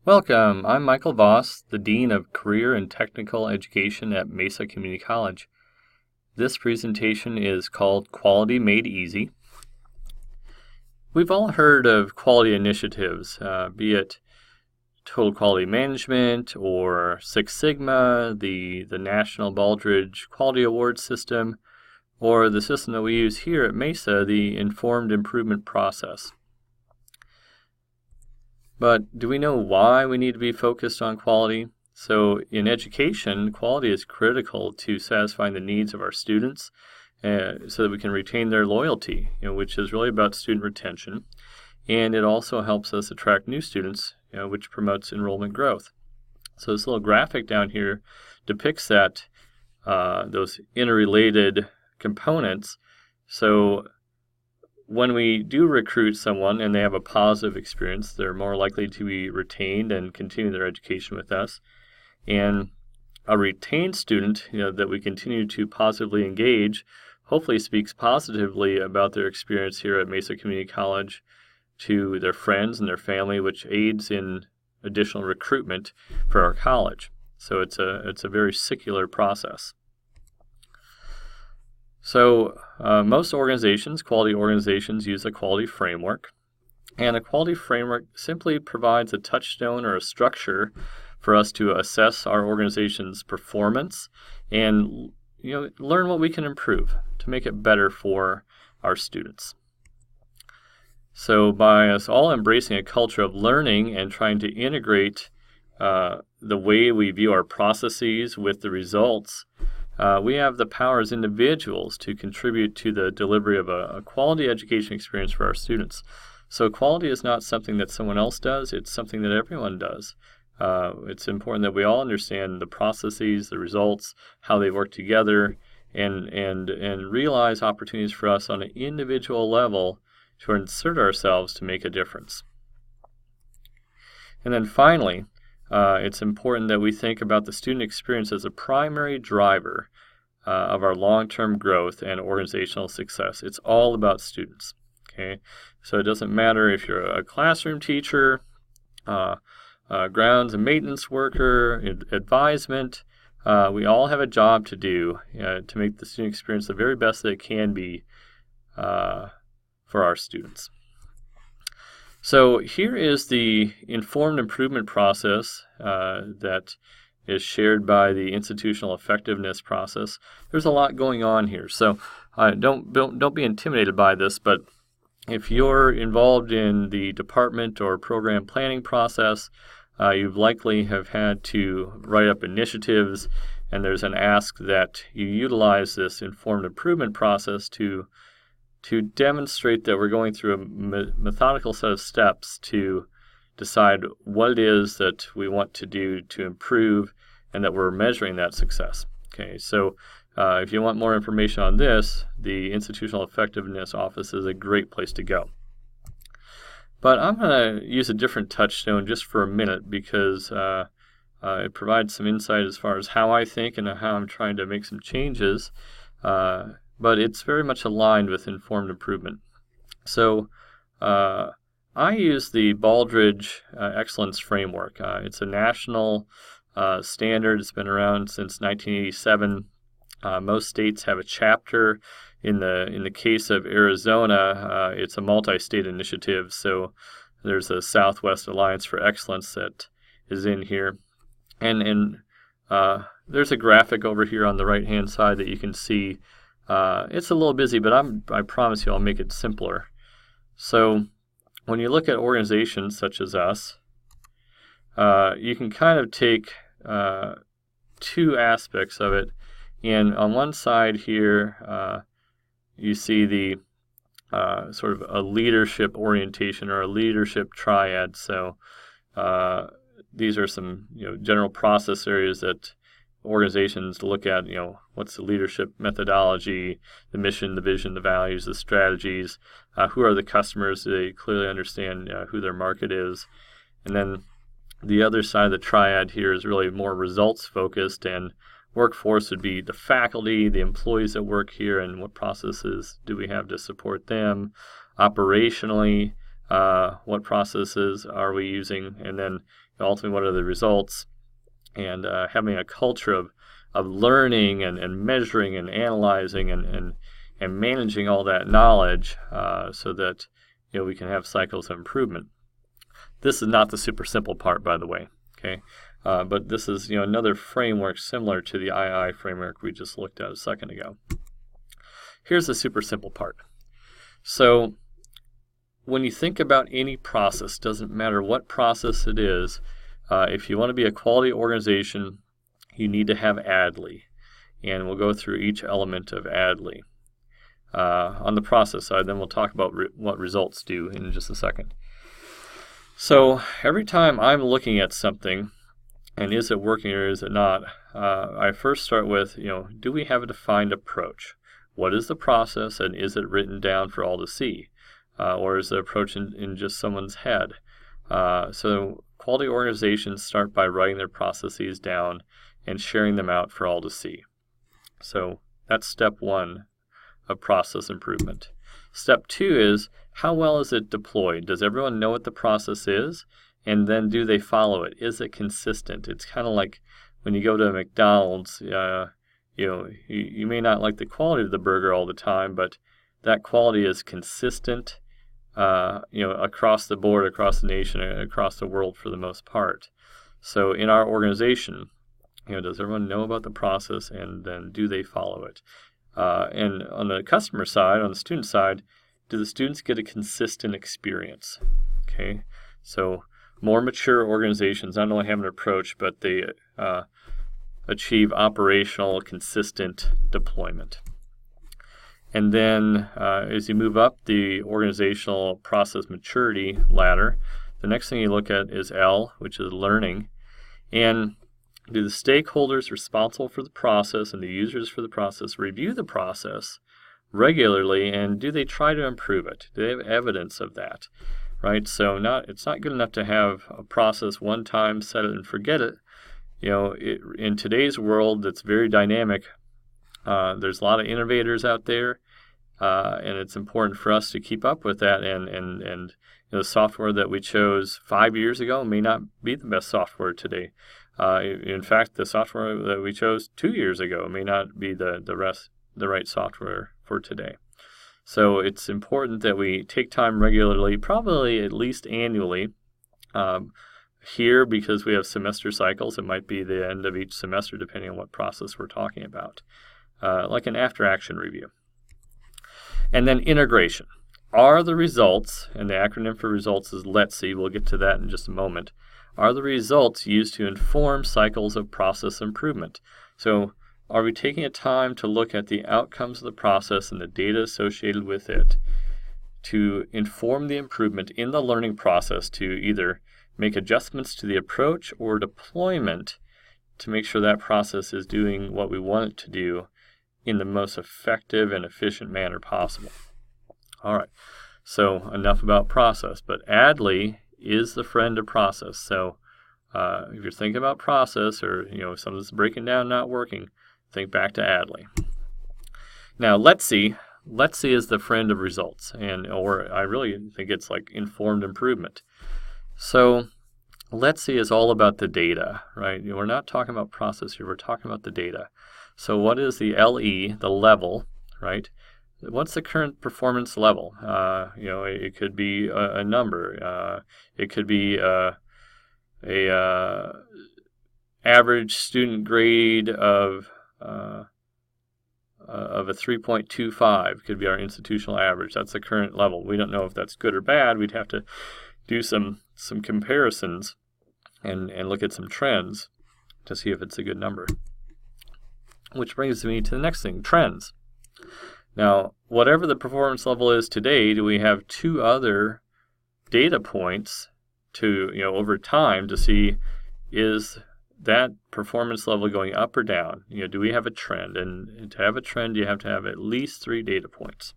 Welcome. I'm Michael Voss, the Dean of Career and Technical Education at Mesa Community College. This presentation is called Quality Made Easy. We've all heard of quality initiatives, be it Total Quality Management or Six Sigma, the National Baldridge Quality Award System, or the system that we use here at Mesa, the Informed Improvement Process. But do we know why we need to be focused on quality? So in education, quality is critical to satisfying the needs of our students so that we can retain their loyalty, which is really about student retention. And it also helps us attract new students, which promotes enrollment growth. So this little graphic down here depicts that, those interrelated components. So when we do recruit someone and they have a positive experience, they're more likely to be retained and continue their education with us. And a retained student, that we continue to positively engage, hopefully speaks positively about their experience here at Mesa Community College to their friends and their family, which aids in additional recruitment for our college. So it's a very circular process. So most organizations, quality organizations, use a quality framework. And a quality framework simply provides a touchstone or a structure for us to assess our organization's performance and learn what we can improve to make it better for our students. So by us all embracing a culture of learning and trying to integrate the way we view our processes with the results, we have the power as individuals to contribute to the delivery of a quality education experience for our students. So quality is not something that someone else does, it's something that everyone does. It's important that we all understand the processes, the results, how they work together, and realize opportunities for us on an individual level to insert ourselves to make a difference. And then finally, it's important that we think about the student experience as a primary driver of our long-term growth and organizational success. It's all about students. Okay, so it doesn't matter if you're a classroom teacher, grounds and maintenance worker, advisement. We all have a job to do to make the student experience the very best that it can be for our students. So here is the informed improvement process that is shared by the institutional effectiveness process. There's a lot going on here, so don't be intimidated by this, but if you're involved in the department or program planning process, you likely have had to write up initiatives, and there's an ask that you utilize this informed improvement process to demonstrate that we're going through a methodical set of steps to decide what it is that we want to do to improve and that we're measuring that success. Okay, so if you want more information on this, the Institutional Effectiveness Office is a great place to go. But I'm going to use a different touchstone just for a minute because it provides some insight as far as how I think and how I'm trying to make some changes. But it's very much aligned with informed improvement. So I use the Baldridge Excellence Framework. It's a national standard. It's been around since 1987. Most states have a chapter. In the case of Arizona, it's a multi-state initiative. So there's a Southwest Alliance for Excellence that is in here. And there's a graphic over here on the right-hand side that you can see. It's a little busy, but I promise you I'll make it simpler. So when you look at organizations such as us, you can kind of take two aspects of it. And on one side here, you see the sort of a leadership orientation or a leadership triad. So these are some general process areas that organizations look at. What's the leadership methodology, the mission, the vision, the values, the strategies, who are the customers? Do they clearly understand who their market is? And then the other side of the triad here is really more results focused, and workforce would be the faculty, the employees that work here, and what processes do we have to support them. Operationally, what processes are we using, and then ultimately what are the results, and having a culture of learning and measuring and analyzing and managing all that knowledge so that we can have cycles of improvement. This is not the super simple part, by the way. Okay, but this is another framework similar to the II framework we just looked at a second ago. Here's the super simple part. So when you think about any process, doesn't matter what process it is, if you want to be a quality organization, you need to have ADLI, and we'll go through each element of ADLI. On the process side, then we'll talk about what results do in just a second. So every time I'm looking at something, and is it working or is it not, I first start with, do we have a defined approach? What is the process, and is it written down for all to see? Or is the approach in just someone's head? So quality organizations start by writing their processes down and sharing them out for all to see. So that's step one of process improvement. Step two is, how well is it deployed? Does everyone know what the process is? And then do they follow it? Is it consistent? It's kind of like when you go to McDonald's, you may not like the quality of the burger all the time, but that quality is consistent, across the board, across the nation, across the world for the most part. So in our organization, does everyone know about the process, and then do they follow it? And on the customer side, on the student side, do the students get a consistent experience? Okay, so more mature organizations not only have an approach, but they achieve operational, consistent deployment. And then as you move up the organizational process maturity ladder, the next thing you look at is L, which is learning. And do the stakeholders responsible for the process and the users for the process review the process regularly, and do they try to improve it? Do they have evidence of that? Right? So it's not good enough to have a process one time, set it and forget it. In today's world that's very dynamic, there's a lot of innovators out there, and it's important for us to keep up with that. And the software that we chose 5 years ago may not be the best software today. In fact, the software that we chose 2 years ago may not be the right software for today. So it's important that we take time regularly, probably at least annually. Here, because we have semester cycles, it might be the end of each semester, depending on what process we're talking about, like an after-action review. And then integration. Are the results, and the acronym for results is LeTCI, we'll get to that in just a moment, are the results used to inform cycles of process improvement? So are we taking a time to look at the outcomes of the process and the data associated with it to inform the improvement in the learning process, to either make adjustments to the approach or deployment to make sure that process is doing what we want it to do in the most effective and efficient manner possible? All right, so enough about process, but ADLI is the friend of process. So if you're thinking about process, or something's breaking down, not working, think back to ADLI. Now LeTCI is the friend of results, or I really think it's like informed improvement. So LeTCI is all about the data, right? We're not talking about process here, we're talking about the data. So what is the LE, the level, right? What's the current performance level? It could be a number. It could be a average student grade of a 3.25. Could be our institutional average. That's the current level. We don't know if that's good or bad. We'd have to do some comparisons and look at some trends to see if it's a good number. Which brings me to the next thing, trends. Now, whatever the performance level is today, do we have two other data points to, over time to see, is that performance level going up or down? Do we have a trend? And to have a trend, you have to have at least 3 data points.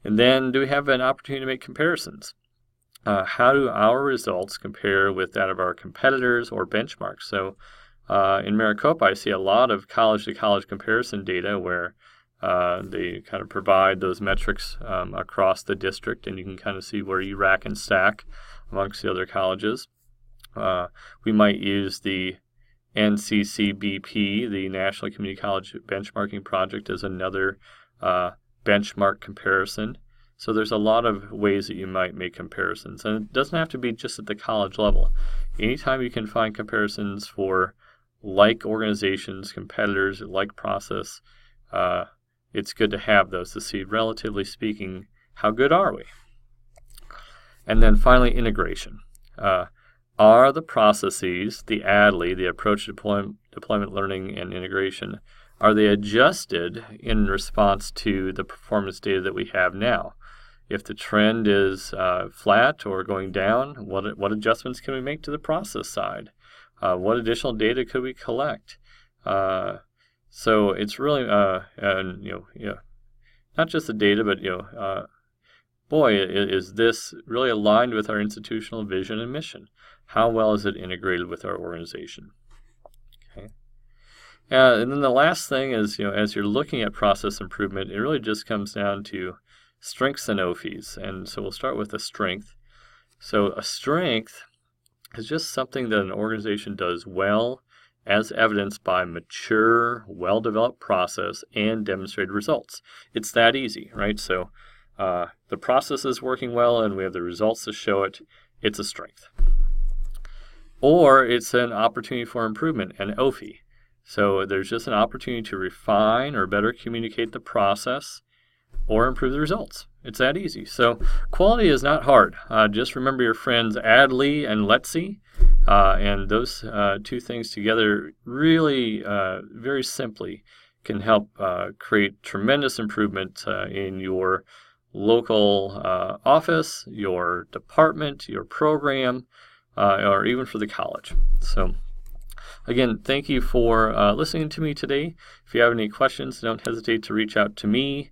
And then do we have an opportunity to make comparisons? How do our results compare with that of our competitors or benchmarks? So in Maricopa, I see a lot of college-to-college comparison data where They kind of provide those metrics across the district, and you can kind of see where you rack and stack amongst the other colleges. We might use the NCCBP, the National Community College Benchmarking Project, as another benchmark comparison. So there's a lot of ways that you might make comparisons, and it doesn't have to be just at the college level. Anytime you can find comparisons for like organizations, competitors, like process, it's good to have those to see, relatively speaking, how good are we? And then finally, integration. Are the processes, the ADLI, the approach to deployment learning and integration, are they adjusted in response to the performance data that we have now? If the trend is flat or going down, what adjustments can we make to the process side? What additional data could we collect? So it's really, not just the data, but is this really aligned with our institutional vision and mission? How well is it integrated with our organization? Okay. And then the last thing is, as you're looking at process improvement, it really just comes down to strengths and OFEs. And so we'll start with a strength. So a strength is just something that an organization does well, as evidenced by mature, well-developed process and demonstrated results. It's that easy, right? So the process is working well and we have the results to show it. It's a strength. Or it's an opportunity for improvement, an OFE. So there's just an opportunity to refine or better communicate the process or improve the results. It's that easy. So quality is not hard. Just remember your friends ADLI and LeTCI, and those two things together really very simply can help create tremendous improvement in your local office, your department, your program, or even for the college. So again, thank you for listening to me today. If you have any questions, don't hesitate to reach out to me